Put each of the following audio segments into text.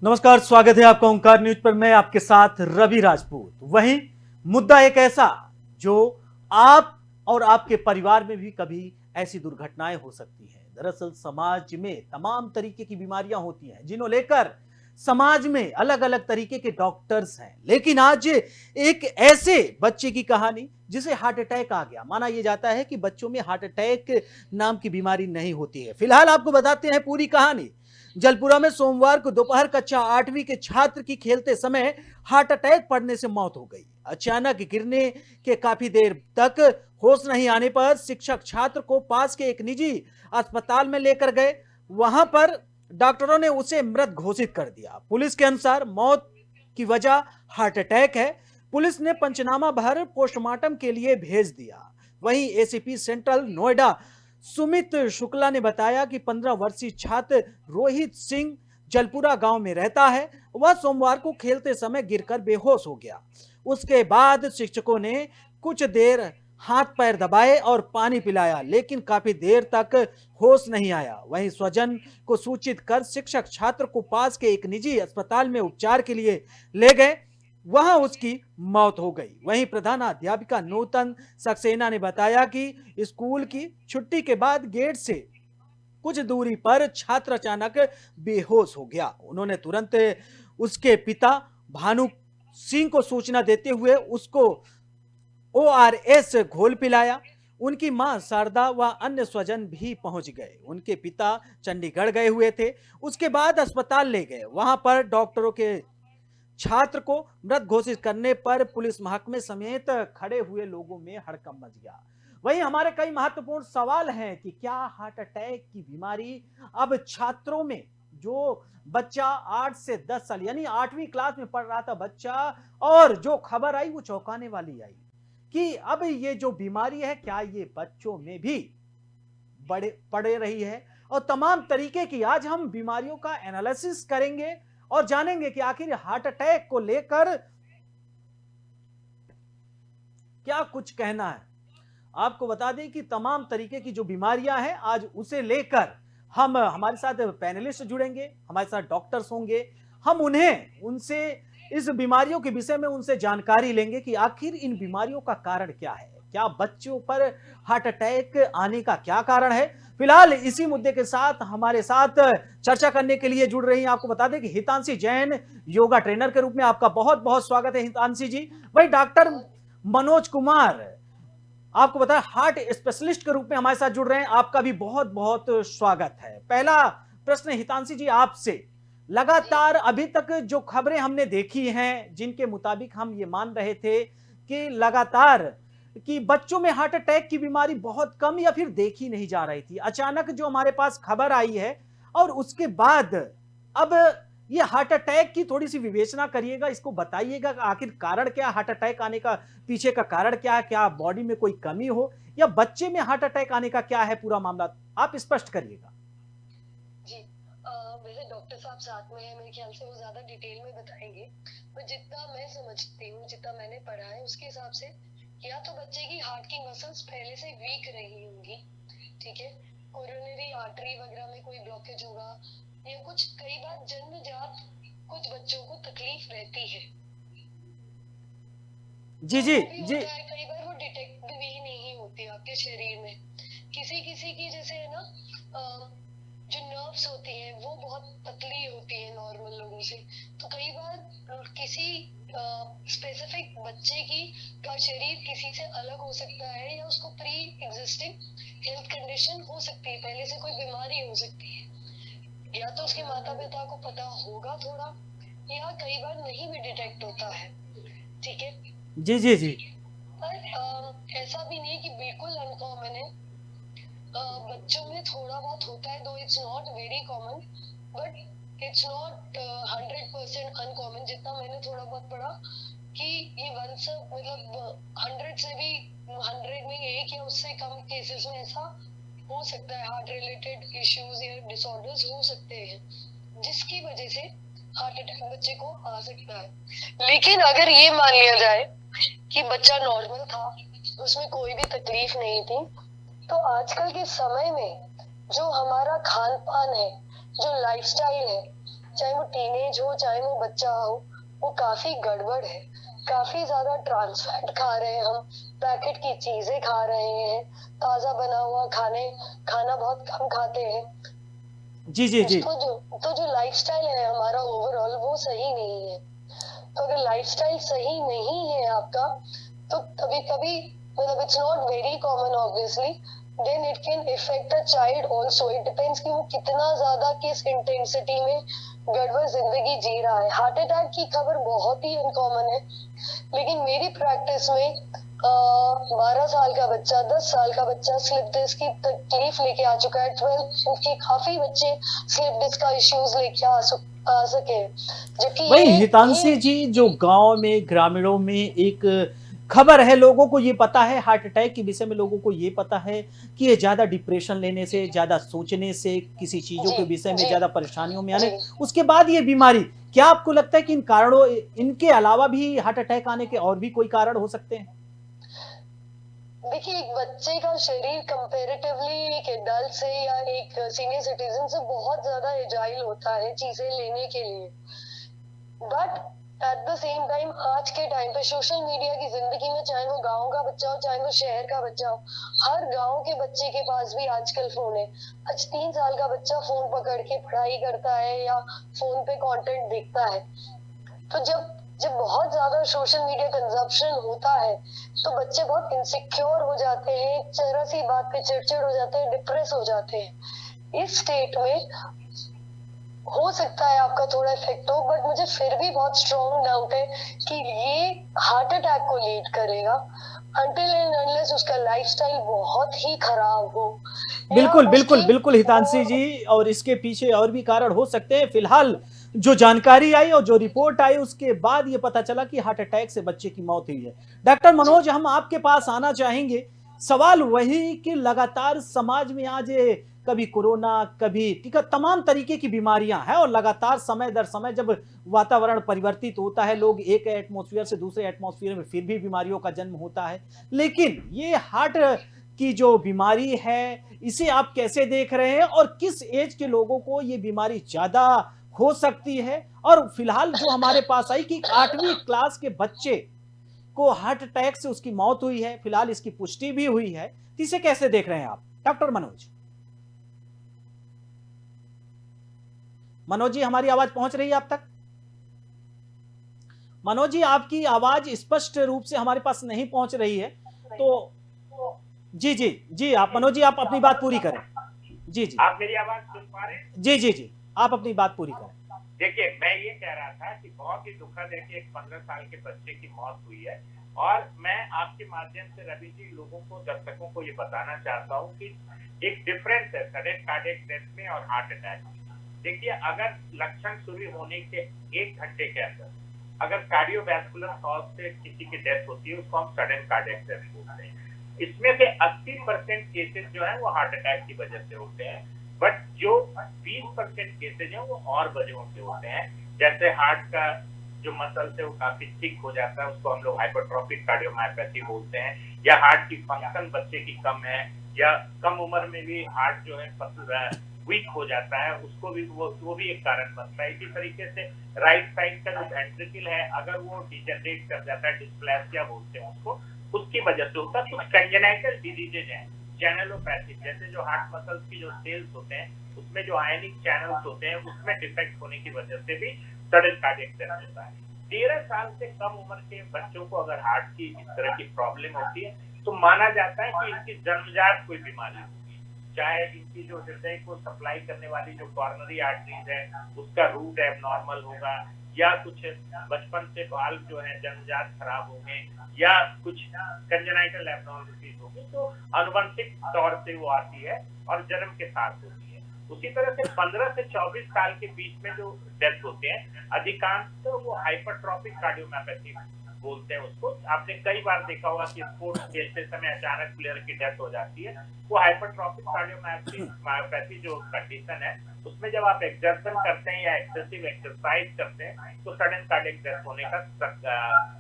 नमस्कार, स्वागत है आपका ओंकार न्यूज पर। मैं आपके साथ रवि राजपूत। वहीं मुद्दा एक ऐसा जो आप और आपके परिवार में भी कभी ऐसी दुर्घटनाएं हो सकती हैं। दरअसल समाज में तमाम तरीके की बीमारियां होती हैं जिन्हों लेकर समाज में अलग अलग तरीके के डॉक्टर्स हैं, लेकिन आज एक ऐसे बच्चे की कहानी जिसे हार्ट अटैक आ गया। माना यह जाता है कि बच्चों में हार्ट अटैक नाम की बीमारी नहीं होती है। फिलहाल आपको बताते हैं पूरी कहानी। जलपुरा में सोमवार को दोपहर कक्षा 8वीं के छात्र की खेलते समय हार्ट अटैक पड़ने से मौत हो गई। अचानक गिरने के काफी देर तक होश नहीं आने पर शिक्षक छात्र को पास के एक निजी अस्पताल में लेकर गए। वहां पर डॉक्टरों ने उसे मृत घोषित कर दिया। पुलिस के अनुसार मौत की वजह हार्ट अटैक है। पुलिस ने पंचनामा भर पोस्टमार्टम के लिए भेज दिया। वहीं एसीपी सेंट्रल नोएडा सुमित शुक्ला ने बताया कि 15 वर्षीय छात्र रोहित सिंह जलपुरा गांव में रहता है। वह सोमवार को खेलते समय गिरकर बेहोश हो गया। उसके बाद शिक्षकों ने कुछ देर हाथ पैर दबाए और पानी पिलाया, लेकिन काफी देर तक होश नहीं आया। वहीं स्वजन को सूचित कर शिक्षक छात्र को पास के एक निजी अस्पताल में उपचार के लिए ले गए। वहां उसकी मौत हो गई। वहीं प्रधानाध्यापिका नूतन सक्सेना ने बताया कि स्कूल की छुट्टी के बाद गेट से कुछ दूरी पर छात्र अचानक बेहोश हो गया। उन्होंने तुरंत उसके पिता भानु सिंह को सूचना देते हुए उसको ओआरएस घोल पिलाया। उनकी मां शारदा व अन्य स्वजन भी पहुंच गए। उनके पिता चंडीगढ़ गए हुए थे। उसके बाद अस्पताल ले गए। वहां पर डॉक्टरों के छात्र को मृत घोषित करने पर पुलिस महकमे समेत खड़े हुए लोगों में हड़कंप मच गया। वहीं हमारे कई महत्वपूर्ण सवाल हैं कि क्या हार्ट अटैक की बीमारी अब छात्रों में, जो बच्चा 8 से 10 साल यानी 8वीं क्लास में पढ़ रहा था बच्चा, और जो खबर आई वो चौंकाने वाली आई कि अब ये जो बीमारी है क्या ये बच्चों में भी बड़े पड़े रही है। और तमाम तरीके की आज हम बीमारियों का एनालिसिस करेंगे और जानेंगे कि आखिर हार्ट अटैक को लेकर क्या कुछ कहना है। आपको बता दें कि तमाम तरीके की जो बीमारियां हैं आज उसे लेकर हम हमारे साथ पैनलिस्ट जुड़ेंगे, हमारे साथ डॉक्टर्स होंगे। हम उनसे इस बीमारियों के विषय में उनसे जानकारी लेंगे कि आखिर इन बीमारियों का कारण क्या है, क्या बच्चों पर हार्ट अटैक आने का क्या कारण है। फिलहाल इसी मुद्दे के साथ हमारे साथ चर्चा करने के लिए जुड़ रही हैं, आपको बता दें कि हितांशी जैन, योगा ट्रेनर के रूप में आपका बहुत बहुत स्वागत है हितांशी जी। वही डॉक्टर मनोज कुमार, आपको बता हार्ट स्पेशलिस्ट के रूप में हमारे साथ जुड़ रहे हैं, आपका भी बहुत बहुत स्वागत है। पहला प्रश्न हितांशी जी आपसे, लगातार अभी तक जो खबरें हमने देखी हैं जिनके मुताबिक हम ये मान रहे थे कि लगातार कि बच्चों में हार्ट अटैक की बीमारी बहुत कम या फिर देखी नहीं जा रही थी, अचानक जो हमारे पास खबर आई है और उसके बाद अब ये हार्ट अटैक की थोड़ी सी विवेचना करिएगा, इसको बताइएगा आखिर कारण क्या, हार्ट अटैक आने का पीछे का कारण क्या है, क्या बॉडी में कोई कमी हो या बच्चे में हार्ट अटैक आने का क्या है पूरा मामला, आप स्पष्ट करिएगा। जी, वैसे डॉक्टर साहब साथ में है, मेरे ख्याल से वो ज्यादा डिटेल में बताएंगे, पर जितना मैं समझती हूँ, जितना मैंने पढ़ा है उसके हिसाब से या तो बच्चे की हार्ट की मसल्स पहले से वीक रही होंगी, ठीक है, कोरोनरी आर्टरी वगैरह में कोई ब्लॉकेज होगा, या कुछ कई बार जन्मजात कुछ बच्चों को तकलीफ रहती है। जी जी जी, कई बार वो डिटेक्ट भी नहीं होती आपके शरीर में। किसी किसी की जैसे है ना, जो नर्व्स होती हैं वो बहुत पतली होती है नॉर्मल लोगों से, तो कई बार किसी स्पेसिफिक बच्चे की का शरीर किसी से अलग हो सकता है, या उसको प्री एग्जिस्टिंग हेल्थ कंडीशन हो सकती है, पहले से कोई बीमारी हो सकती है, या तो उसके माता पिता को पता होगा थोड़ा, या कई बार नहीं भी डिटेक्ट होता है, ठीक है। जी जी जी, पर ऐसा भी नहीं कि बिल्कुल अनकॉमन है, बच्चों में थोड़ा बहुत होता है, दो it's not very common, but it's not 100% uncommon. जितना मैंने थोड़ा बहुत पढ़ा कि ये मतलब 100 से भी 100 में एक या उससे कम केसेस में ऐसा हो सकता है, हार्ट रिलेटेड इश्यूज या डिसऑर्डर्स हो सकते हैं जिसकी वजह से हार्ट अटैक बच्चे को आ सकता है। लेकिन अगर ये मान लिया जाए कि बच्चा नॉर्मल था, उसमें कोई भी तकलीफ नहीं थी, तो आजकल के समय में जो हमारा खान पान है, जो लाइफस्टाइल है, चाहे वो टीनेज हो चाहे वो बच्चा हो, वो काफी गड़बड़ है। काफी ज्यादा ट्रांस फैट खा रहे हैं हम, पैकेट की चीजें खा रहे हैं, ताजा बना हुआ खाना बहुत कम खाते हैं। जी जी जी। तो जो लाइफस्टाइल है हमारा ओवरऑल वो सही नहीं है। तो अगर लाइफस्टाइल सही नहीं है आपका, तो कभी कभी मतलब it's not very common obviously, then it can effect a child also. It depends कि वो कितना ज्यादा किस इंटेंसिटी में गड़बड़ जिंदगी जी रहा है। हार्ट अटैक की खबर बहुत ही अनकॉमन है, लेकिन मेरी प्रैक्टिस में 12 साल का बच्चा, 10 साल का बच्चा स्लिप डिस्क की तकलीफ लेके आ चुका है। 12 के काफी बच्चे स्लिप डिस्क का इश्यूज लेके आ सके, जबकि वही ये हितांशी जी, जो गांव में ग्रामीणों में एक खबर है, लोगों को ये पता है हार्ट अटैक के विषय में, लोगों को ये पता है कि ये ज्यादा डिप्रेशन लेने से, ज्यादा सोचने से, किसी चीजों जी के विषय में जी ज्यादा परेशानियों में आने, जी उसके बाद ये बीमारी। क्या आपको लगता है कि इन कारणों, इनके अलावा भी हार्ट अटैक आने के और भी कोई कारण हो सकते हैं? देखिए, एक बच्चे का शरीर कंपैरेटिवली एक एडल्ट से या एक सीनियर सिटीजन से बहुत ज्यादा एजाइल होता है चीजें लेने के लिए। But at the same time आज के टाइम पे सोशल मीडिया की जिंदगी में, चाहे वो गांव का बच्चा हो चाहे वो शहर का बच्चा हो, हर गांव के बच्चे के पास भी आजकल फोन है। आज 3 साल का बच्चा फोन पकड़ के पढ़ाई करता है या फोन पे कंटेंट देखता है। तो जब जब बहुत ज्यादा सोशल मीडिया कंजप्शन होता है, तो बच्चे बहुत इनसिक्योर हो जाते हैं, जरा सी बात पे चिड़चिड़ हो जाते हैं, डिप्रेस हो जाते हैं। इस स्टेट में हो सकता है आपका थोड़ा इफेक्ट हो, बट मुझे फिर भी बहुत स्ट्रॉन्ग डाउट है कि ये हार्ट अटैक को लीड करेगा, अनटिल एंड अनलेस उसका लाइफस्टाइल बहुत ही खराब हो या बिल्कुल बिल्कुल उसकी बिल्कुल हितांशी जी, और इसके पीछे और भी कारण हो सकते हैं। फिलहाल जो जानकारी आई और जो रिपोर्ट आई, उसके बाद ये पता चला कि हार्ट अटैक से बच्चे की मौत हुई है। डॉक्टर मनोज, हम आपके पास आना चाहेंगे। सवाल वही कि लगातार समाज में आज कभी कोरोना, कभी टीका, तमाम तरीके की बीमारियां हैं, और लगातार समय दर समय जब वातावरण परिवर्तित होता है, लोग एक एटमॉस्फेयर से दूसरे एटमॉस्फेयर में, फिर भी बीमारियों का जन्म होता है। लेकिन ये हार्ट की जो बीमारी है, इसे आप कैसे देख रहे हैं, और किस एज के लोगों को ये बीमारी ज्यादा हो सकती है? और फिलहाल जो हमारे पास आई कि 8वीं क्लास के बच्चे को हार्ट अटैक से उसकी मौत हुई है, फिलहाल इसकी पुष्टि भी हुई है, तो इसे कैसे देख रहे हैं आप, डॉक्टर मनोज? मनोज जी, हमारी आवाज पहुंच रही है आप तक? मनोज जी, आपकी आवाज स्पष्ट रूप से हमारे पास नहीं पहुंच रही है। तो जी जी जी, आप मनोज जी, आप अपनी बात पूरी करें। जी जी, आप मेरी आवाज सुन पा रहे हैं? जी जी जी, आप अपनी बात पूरी करें। देखिए, मैं ये कह रहा था कि बहुत ही दुखद है कि एक 15 साल के बच्चे की मौत हुई है, और मैं आपके माध्यम से रवि जी, लोगों को, दर्शकों को ये बताना चाहता हूँ कि एक डिफरेंस है सडन कार्डियक डेथ में और हार्ट अटैक में। देखिए, अगर लक्षण शुरू होने के 1 घंटे के अंदर अगर कार्डियोवैस्कुलर कॉज से किसी की डेथ होती है, उसको हम सडन कार्डियक डेथ बोलते हैं। इसमें से 80% केसेस जो है वो हार्ट अटैक की वजह से होते हैं, बट जो 20% केसेज हैं वो और वजहों से होते हैं। जैसे हार्ट का जो मसल है वो काफी थिक हो जाता है, उसको हम लोग हाइपरट्रॉफिक कार्डियोमायोपैथी बोलते हैं, या हार्ट की फंक्शन बच्चे की कम है, या कम उम्र में भी हार्ट जो है वीक हो जाता है, उसको भी वो भी एक कारण बनता है। इसी तरीके से राइट साइड का जो वेंट्रिकल है, अगर वो डिजनरेट कर जाता है, डिस्प्लेसिया बोलते हैं उसको, उसकी वजह से होता है। कुछ कंजेनाइटल डिजीजेज हैं, चैनलोपैथिक, जैसे जो हार्ट मसल्स की जो सेल्स होते हैं उसमें जो आयनिक चैनल्स होते हैं उसमें डिफेक्ट होने की वजह से भी सडन कार्डियक डेथ होता है। 13 साल से कम उम्र के बच्चों को अगर हार्ट की इस तरह की प्रॉब्लम होती है, तो माना जाता है कि इनकी जन्मजात कोई बीमारी होगी, चाहे इनकी जो हृदय को सप्लाई करने वाली जो कॉर्नरी आर्टरीज है उसका रूट एबनॉर्मल होगा, या कुछ बचपन से बाल जो है जन्मजात खराब होंगे, या कुछ कंजेनाइटल एबनॉर्मलिटीज होगी, तो आनुवंशिक तौर से वो आती है और जन्म के साथ होती है। उसी तरह से 15 से 24 साल के बीच में जो डेथ होते हैं, अधिकांश तो वो हाइपरट्रॉफिक कार्डियोमायोपैथी बोलते हैं उसको। आपने कई बार देखा होगा कि स्पोर्ट्स खेलते समय अचानक प्लेयर की डेथ हो जाती है, वो हाइपरट्रॉफिक कार्डियोमायोपैथी जो कंडीशन है, उसमें जब आप एक्सर्शन करते हैं या एक्सेसिव एक्सरसाइज करते हैं तो सडन कार्डियक डेथ होने का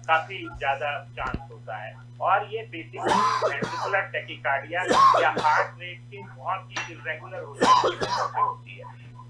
काफी ज्यादा चांस होता है। और ये बेसिकली वेंट्रिकुलर टैकिकार्डिया या हार्ट रेट की बहुत ही इरेगुलर होने की वजह से होती है।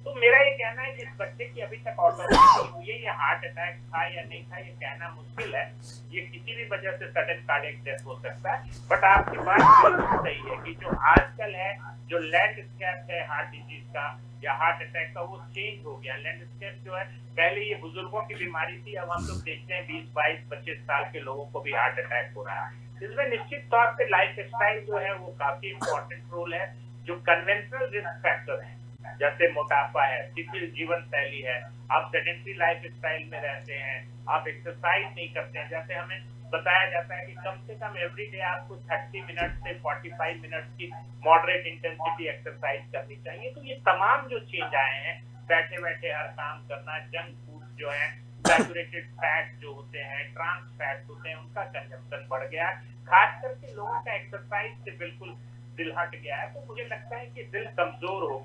तो मेरा ये कहना है कि इस बच्चे की अभी तक ऑटोप्सी नहीं हुई है, ये हार्ट अटैक था या नहीं था ये कहना मुश्किल है, ये किसी भी वजह से सडन कार्डियक डेथ हो सकता है। बट आपकी बात बिल्कुल सही है कि जो आजकल है, जो लैंडस्केप है हार्ट डिजीज का या हार्ट अटैक का, वो चेंज हो गया। लैंडस्केप जो है, पहले ये बुजुर्गों की बीमारी थी, अब हम लोग देखते हैं 20, 22, 25 साल के लोगों को भी हार्ट अटैक हो रहा है। इसमें निश्चित तौर पे लाइफ स्टाइल जो है वो काफी इंपॉर्टेंट रोल है। जो कन्वेंशनल रिस्क फैक्टर है, जैसे मोटापा है, शिथिल जीवन शैली है, आप सेडेंटरी लाइफ स्टाइल में रहते हैं, आप एक्सरसाइज नहीं करते हैं, जैसे हमें बताया जाता है कि कम से कम एवरी डे आपको 30 मिनट से 45 मिनट की मॉडरेट इंटेंसिटी एक्सरसाइज करनी चाहिए। तो ये तमाम जो चेंज आए हैं, बैठे बैठे हर काम करना, जंक फूड जो है, सैचुरेटेड फैट जो होते हैं, ट्रांस फैट होते हैं, उनका कंजम्पशन बढ़ गया है। खास करके लोगों का एक्सरसाइज से बिल्कुल दिल हट गया है। तो मुझे लगता है कि दिल कमजोर हो गया